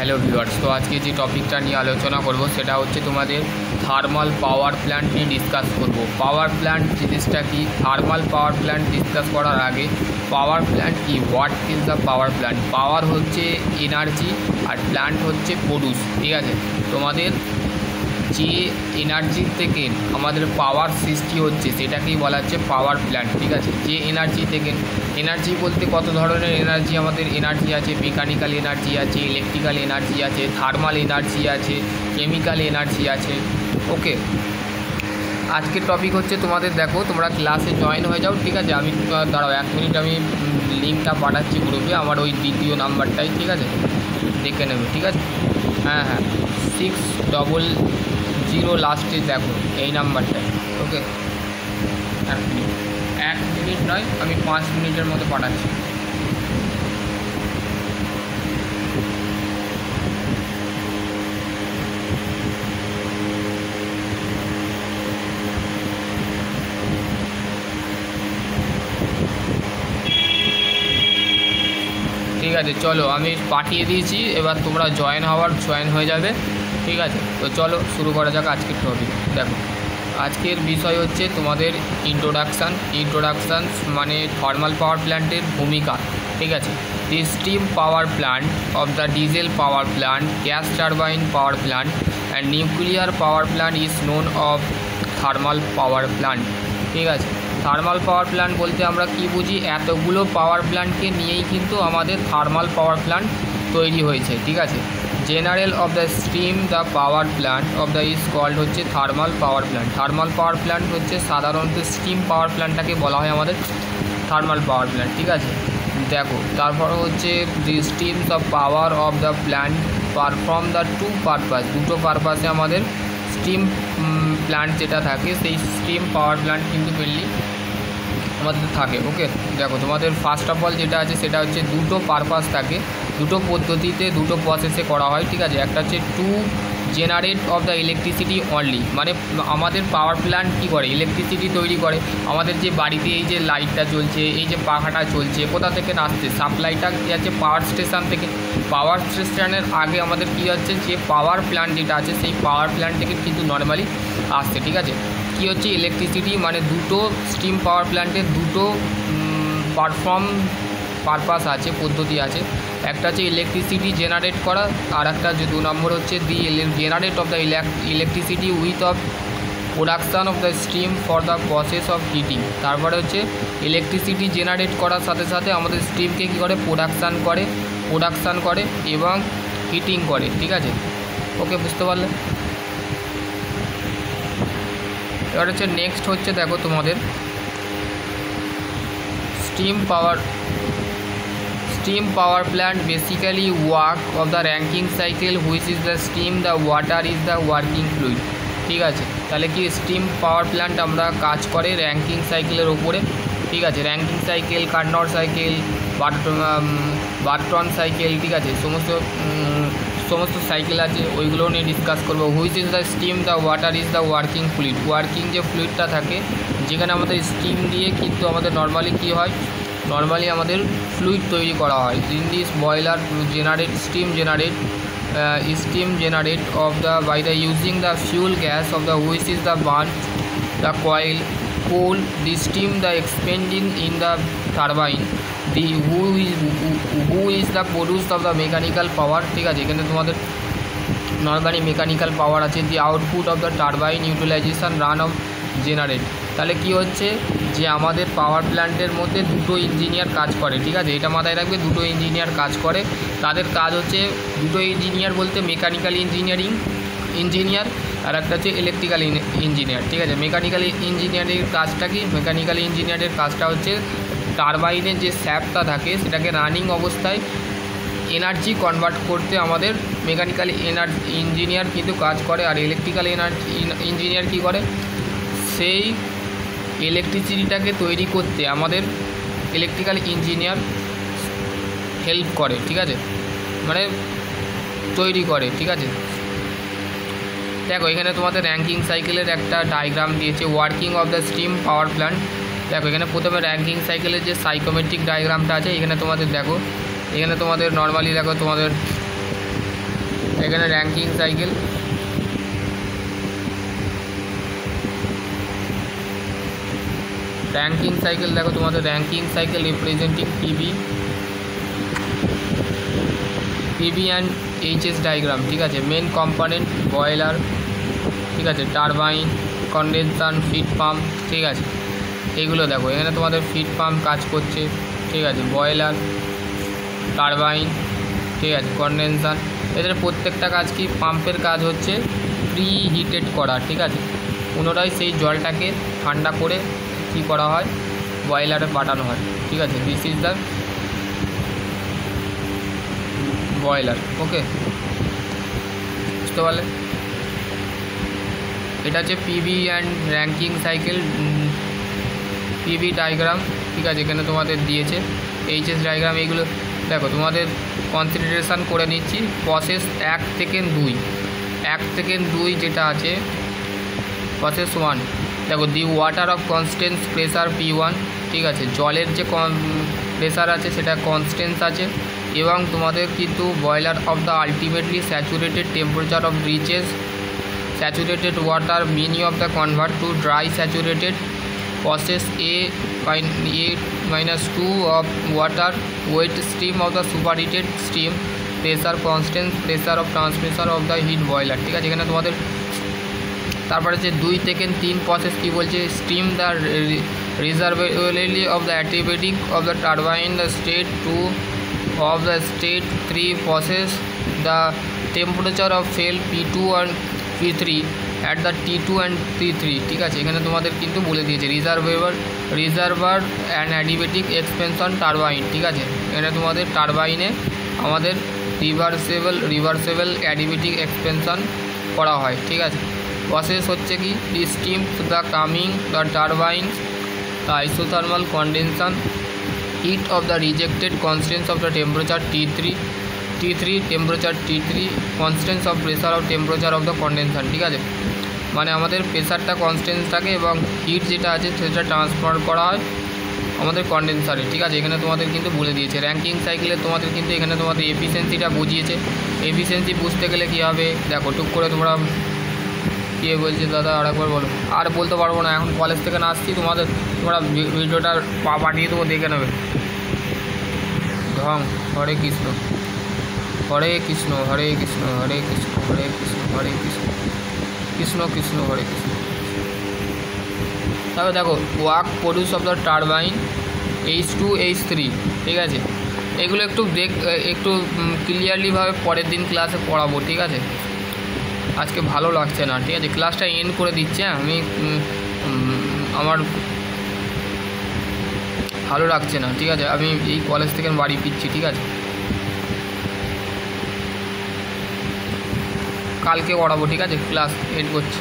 Hello viewers, তো আজকে যে টপিকটা নিয়ে আলোচনা করব সেটা হচ্ছে তোমাদের থার্মাল পাওয়ার প্ল্যান্ট নিয়ে ডিসকাস করব। পাওয়ার প্ল্যান্ট জিনিসটা কি, থার্মাল পাওয়ার প্ল্যান্ট ডিসকাস করার আগে পাওয়ার প্ল্যান্ট কি, what is the power plant. Power হচ্ছে এনার্জি আর প্ল্যান্ট হচ্ছে প্রডিউস, ঠিক আছে। তোমাদের যে এনার্জি থেকে আমাদের পাওয়ার সৃষ্টি হচ্ছে সেটাকেই বলা হচ্ছে পাওয়ার প্ল্যান্ট, ঠিক আছে। যে এনার্জি থেকে, এনার্জি বলতে কত ধরনের এনার্জি আমাদের এনার্জি আছে, মেকানিক্যাল এনার্জি আছে, ইলেকট্রিক্যাল এনার্জি আছে, থার্মাল এনার্জি আছে, কেমিক্যাল এনার্জি আছে। ওকে, আজকের টপিক হচ্ছে তোমাদের, দেখো তোমরা ক্লাসে জয়েন হয়ে যাও, ঠিক আছে। আমি দাঁড়াও 1 মিনিট, আমি লিঙ্কটা পাঠাচ্ছি গ্রুপে, আমার ওই দ্বিতীয় নাম্বারটাই, ঠিক আছে, দেখে নেবে, ঠিক আছে। হ্যাঁ 600 লাস্টে দেখো এই নাম্বারটায়। ওকে, 1 মিনিট নয়, আমি 5 মিনিটের মতো পাঠাচ্ছি। ঠিক আছে, চলো আমি পাঠিয়ে দিয়েছি, এবার তোমরা জয়েন হয়ে যাবে, ঠিক আছে। তো চলো শুরু করা যাক আজকের টপিক। দেখো আজকের বিষয় হচ্ছে তোমাদের ইন্ট্রোডাকশান মানে থার্মাল পাওয়ার প্ল্যান্টের ভূমিকা, ঠিক আছে। The steam power plant of the diesel power plant, gas turbine power plant and nuclear power plant is known of thermal power plant, ঠিক আছে। থার্মাল পাওয়ার প্ল্যান্ট বলতে আমরা কি বুঝি, এতগুলো পাওয়ার প্ল্যান্টকে নিয়েই কিন্তু আমাদের থার্মাল পাওয়ার প্ল্যান্ট তৈরি হয়েছে, ঠিক আছে। General of the steam the power plant of the is called হচ্ছে thermal power plant. Thermal power plant হচ্ছে সাধারণত স্টিম পাওয়ার প্ল্যান্টটাকে বলা হয় আমাদের থার্মাল পাওয়ার প্ল্যান্ট, ঠিক আছে। দেখো তারপর হচ্ছে the steam the power of the plant perform the two purpose, দুটো পারপাসে আমাদের স্টিম প্ল্যান্ট যেটা থাকে সেই স্টিম পাওয়ার প্ল্যান্ট কিন্তু মেনলি আমাদের থাকে। ওকে, দেখো তোমাদের ফার্স্ট অফ অল যেটা আছে সেটা হচ্ছে দুটো পারপাস থাকে, দুটো পদ্ধতিতে দুটো প্রসেসে করা হয়, ঠিক আছে। একটা হচ্ছে to generate of the electricity only, মানে আমাদের পাওয়ার প্ল্যান্ট কী করে, ইলেকট্রিসিটি তৈরি করে। আমাদের যে বাড়িতে এই যে লাইটটা জ্বলছে, এই যে পাখাটা চলছে, কোথা থেকে আসছে, সাপ্লাইটা কী আছে পাওয়ার স্টেশন থেকে। পাওয়ার স্টেশনের আগে আমাদের কী হচ্ছে, যে পাওয়ার প্ল্যান্ট যেটা আছে সেই পাওয়ার প্ল্যান্ট থেকে কিন্তু নর্মালি আসছে, ঠিক আছে। কী হচ্ছে ইলেকট্রিসিটি, মানে দুটো স্টিম পাওয়ার প্ল্যান্টের দুটো পারপাস আছে, পদ্ধতি আছে। একটা হচ্ছে ইলেকট্রিসিটি জেনারেট করা, আর একটা যে 2 নম্বর হচ্ছে the generate of the electricity with of production of the steam for the process of heating. তারপরে হচ্ছে ইলেকট্রিসিটি জেনারেট করার সাথে সাথে আমাদের স্টিমকে কী করে, প্রোডাকশান করে এবং হিটিং করে, ঠিক আছে। ওকে, বুঝতে পারলে। এবার হচ্ছে নেক্সট হচ্ছে, দেখো তোমাদের steam power plant basically work of the ranking cycle which is the steam, the water is the working fluid, ঠিক আছে। তাহলে কি স্টিম পাওয়ার প্ল্যান্ট আমরা কাজ করে র্যাঙ্কিং সাইকেলের ওপরে, ঠিক আছে। Rankine cycle, Carnot cycle, Brayton cycle, ঠিক আছে, সমস্ত সাইকেল আছে, ওইগুলো নিয়ে ডিসকাস করবো। Which is the steam, the water is the working fluid, working যে ফ্লুইডটা থাকে যেখানে আমাদের স্টিম দিয়ে কিন্তু আমাদের নর্মালি কী হয়, নর্মালি আমাদের ফ্লুইড তৈরি করা হয়। In this boiler steam generate of the by the using the fuel gas of the which is the burnt the coal the steam the expanding in the turbine the who is the produce of the mechanical power, ঠিক আছে। এখানে তোমাদের normally mechanical power আছে, the output of the turbine utilisation run of generate. তাহলে কি হচ্ছে, যে আমাদের পাওয়ার প্ল্যান্টের মধ্যে দুটো ইঞ্জিনিয়ার কাজ করে, ঠিক আছে, এটা মাথায় রাখবে, দুটো ইঞ্জিনিয়ার কাজ করে। তাদের কাজ হচ্ছে, দুটো ইঞ্জিনিয়ার বলতে মেকানিক্যাল ইঞ্জিনিয়ার আর একটা হচ্ছে ইলেকট্রিক্যাল ইঞ্জিনিয়ার, ঠিক আছে। মেকানিক্যাল ইঞ্জিনিয়ারের কাজটা কি, মেকানিক্যাল ইঞ্জিনিয়ারের কাজটা হচ্ছে টারবাইনের যে শ্যাফটটা থাকে সেটাকে রানিং অবস্থায় এনার্জি কনভার্ট করতে আমাদের মেকানিক্যাল ইঞ্জিনিয়ার কিন্তু কাজ করে। আর ইলেকট্রিক্যাল ইঞ্জিনিয়ার কী করে, সেই ইলেকট্রিসিটিটাকে তৈরি করতে আমাদের ইলেকট্রিক্যাল ইঞ্জিনিয়ার হেল্প করে, ঠিক আছে, মানে তৈরি করে, ঠিক আছে। দেখো এখানে তোমাদের র্যাঙ্কিং সাইকেলের একটা ডায়াগ্রাম দিয়েছে, working of the steam power plant. দেখো এখানে প্রথমে র্যাঙ্কিং সাইকেলের যে সাইকোমেট্রিক ডায়াগ্রামটা আছে, এখানে তোমাদের দেখো, এখানে তোমাদের নর্মালি দেখো তোমাদের এখানে র্যাঙ্কিং সাইকেল, দেখো তোমাদের ranking cycle representing PV and HS diagram, ঠিক আছে। মেন কম্পোনেন্ট বয়লার, ঠিক আছে, টারবাইন, কন্ডেনসার, ফিড পাম্প, ঠিক আছে। এইগুলো দেখো এখানে তোমাদের ফিড পাম্প কাজ করছে, ঠিক আছে, বয়লার, টারবাইন, ঠিক আছে, কন্ডেনসার। এদের প্রত্যেকটা কাজ কি, পাম্পের কাজ হচ্ছে প্রি হিটেড করা, ঠিক আছে। পুনরায় সেই জলটাকে ঠান্ডা করে কী করা হয়, বয়লারে পাঠানো হয়, ঠিক আছে। দিস ইজ দ্য বয়লার, ওকে, বুঝতে পারলে? এটা হচ্ছে PV and ranking cycle PV diagram, ঠিক আছে। এখানে তোমাদের দিয়েছে এইচএস ডায়াগ্রাম। এইগুলো দেখো তোমাদের কনসিডারেশান করে নিচ্ছি। প্রসেস 1 থেকে 2 যেটা আছে, প্রসেস 1 দেখো, the water of constant pressure P1, ঠিক আছে। জলের যে প্রেসার আছে সেটা কনস্ট্যান্ট আছে, এবং তোমাদের কিন্তু boiler of the ultimately saturated temperature of reaches saturated water mini of the convert to dry saturated. Process A-2 of water wet stream of the superheated stream pressure constant pressure of transmission of the heat boiler, ঠিক আছে। এখানে তোমাদের তারপরে যে 2 থেকে 3 process কী বলছে, steam the reversibly of the activity of the turbine the state 2 of the state 3 process the temperature of fuel P2 and P3 at the T2 and T3, ঠিক আছে। এখানে তোমাদের কিন্তু বলে দিয়েছে রিজার্ভার অ্যান্ড অ্যাডিবেটিক এক্সপেনশন টারবাইন, ঠিক আছে। এখানে তোমাদের টারবাইনে আমাদের রিভার্সেবল অ্যাডিবেটিক এক্সপেনশন করা হয়, ঠিক আছে। প্রসেস হচ্ছে কি, the steam the coming the turbine the isothermal condensation heat of the rejected constants of the temperature T3 temperature T3 constants of pressure of temperature of the condenser, ঠিক আছে। মানে আমাদের প্রেসারটা কনস্ট্যান্ট থাকে এবং হিট যেটা আছে সেটা ট্রান্সফার করা হয় আমাদের কন্ডেন্সারে, ঠিক আছে। এখানে তোমাদের কিন্তু বলে দিয়েছে র্যাঙ্কিং সাইকেলে তোমাদের কিন্তু এখানে তোমাদের এফিসিয়েন্সিটা বুঝিয়েছে। এফিসিয়েন্সি বুঝতে গেলে কী হবে দেখো, টুক করে তোমরা কে বলছে দাদা আরেকবার বলো। আর বলতে পারবো না, এখন কলেজ থেকে না আসছি, তোমরা ভিডিওটা পাঠিয়ে দেবো, দেখে নেবে। হরে কৃষ্ণ হরে কৃষ্ণ হরে কৃষ্ণ হরে কৃষ্ণ হরে কৃষ্ণ হরে কৃষ্ণ কৃষ্ণ কৃষ্ণ হরে কৃষ্ণ। তারপরে দেখো work produce of the turbine H2 H3, ঠিক আছে। এগুলো একটু ক্লিয়ারলিভাবে পরের দিন ক্লাসে পড়াবো, ঠিক আছে। আজকে ভালো লাগছে না, ঠিক আছে। ক্লাসটা এন্ড করে দিচ্ছে, আমি আমার ভালো লাগছে না, ঠিক আছে। আমি এই কলেজ থেকে বাড়ি ফিরছি, ঠিক আছে। কালকে পড়াবো, ঠিক আছে। ক্লাস এন্ড করছি।